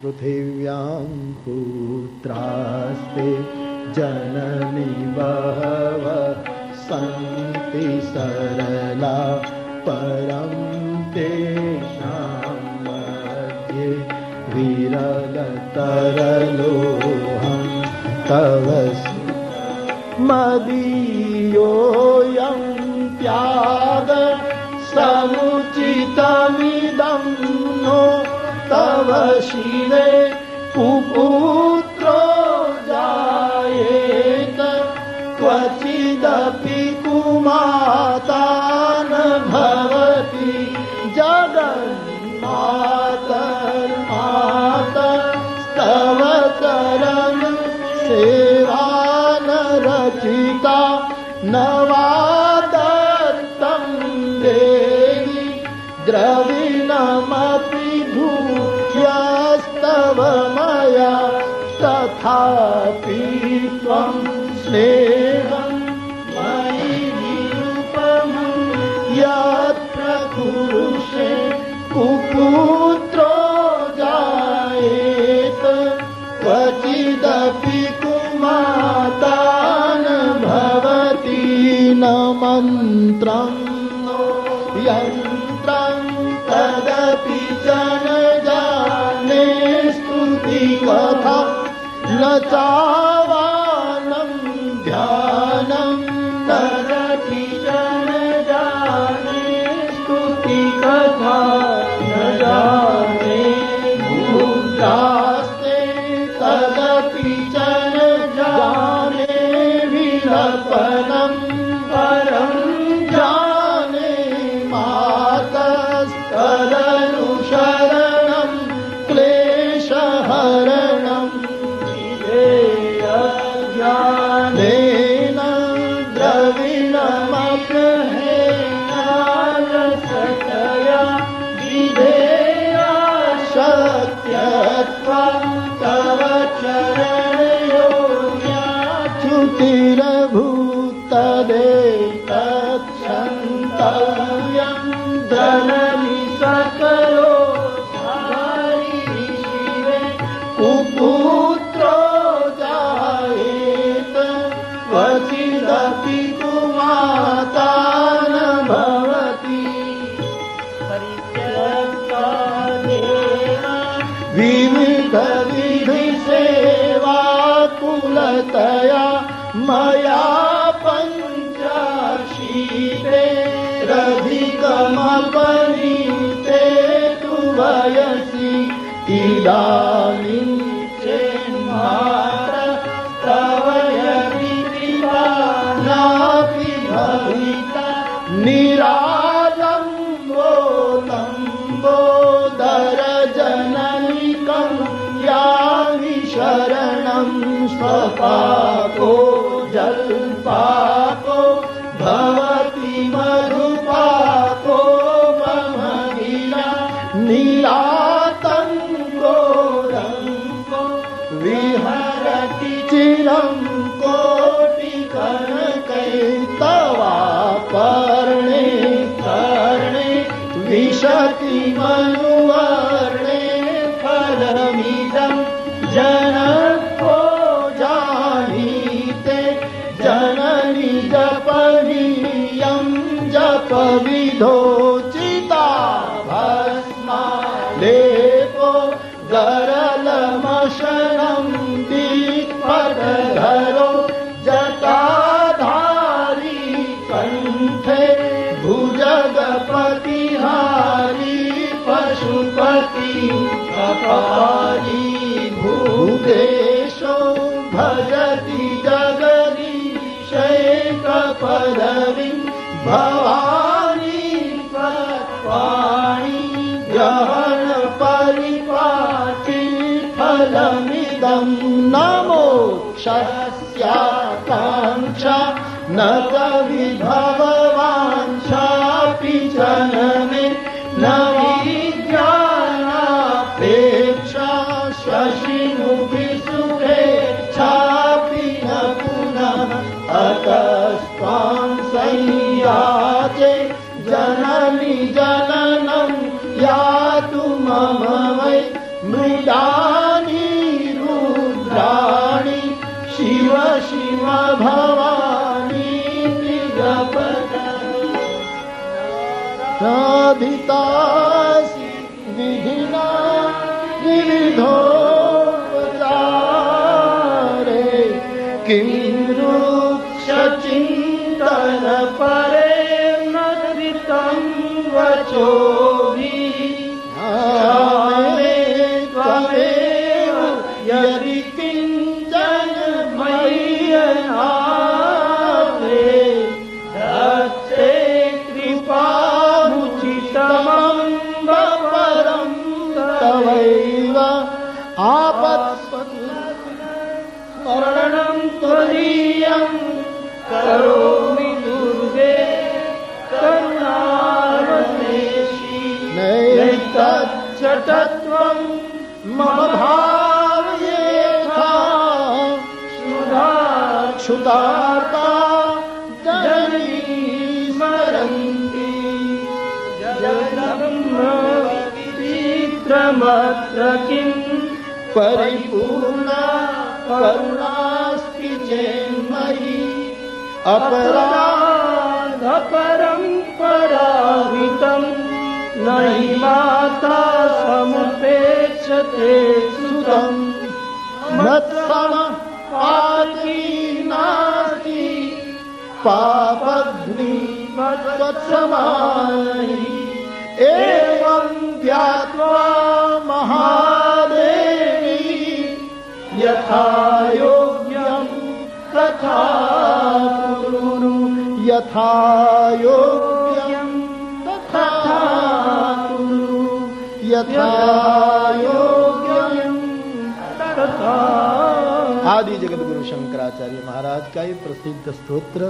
पृथिव्यां पुत्रास्ते जननी बहवः सन्ति सरला परं तेषां मध्ये विरलतरलोहं तव मदीयोऽयं त्याग समुचितमिदं नो तव शिवे कुपुत्रो जायेत क्वचिदपि कुमाता न भवति जगन्मातर्मातस्तव चरण सेवा न रचिता न वा दत्तं देवि द्रविणमपि स्तव मया तथापि त्वं स्नेहं मयि निरुपमं यत्र कुरुषे कुपुत्रो जायेत क्वचिदपि कुमाता न भवति न मन्त्रं नो यन्त्रं तदपि च न जाने स्तुतिकथा न चावानं ध्यानं तदपि च न जाने स्तुतिकथा न जाने मुद्रास्ते तदपि च न जाने विलपनं परं जाने मातस्तदनुशरणं क्लेशहरणं ज्ञानेन द्रविणमप्रहेणालसतया विधेया शक्यत्वं तव चरणयोर्याच्युतिरभूतदेतच्छन्तव्यं जननि सकलो कुपुत्रो जायेत क्वचिदपि कुमाता न भवति विविधविधिसेवाकुलतया मया पञ्चाशीतेरधिकमपनीते तु वयसि इदानीं चेन्मात्र तव यदि कृपा नापि भविता निरालम्बोदरजननिकं यामि शरणं स्वपाको जल्पाको भवति मधुपाको मम गिरा निरातङ्को रङ्को विहरति चिरं कोटिकनकैस्तवापर्णे कर्णे विशति मनुवर्णे फलमिदं जनको जानीते जननि जपनीयं जपविधोचिता भस्मा लेपो गरलमशनं दीपटधरो जटाधारी कण्ठे भुजगपतिहारी पशुपति कपाली भूतेशो भजति जगदीशैकपदवीं भवानी पक्वाणि ग्रहण परिपाटी फलमिदं न मोक्षस्याकाङ्क्षा न च विभववाञ्छापि जनने न विज्ञानापेक्षा शशिमुखिसुखेच्छापि न पुनः अतस्त्वां संयाचे जननि जननं यातु मम वै मृदा भवानी निजपद साधितासि विधिना विविधोपचारे किं वृक्षचिन्तन परे न कृतं वचोभिः त्वमेव यदि किञ्चन मय्यनाथे दत्ते कृपामुचितमम्ब परं तवैव आपत्स्मरणं त्वदीयं करोमि दुर्गे करुणावतेषि नैतच्चटत्वं मम भावयेथा क्षुधार्ता जननी स्मरन्ति जगदम्रमत्र किं परिपूर्णा करुणास्ति चेन्मयि अपराधपरम्पराहितं न हि माता समुपेक्षते सुतं मत्समपाती नास्ति पापघ्निमत्समानि एवं ध्यात्वा महादेवी यथा योग्यं तथा कुरु यथा योग्यं तथा कुरु यथा योग्यं तथा। आदि जगद्गुरु शंकराचार्य महाराज का ये प्रसिद्ध स्तोत्र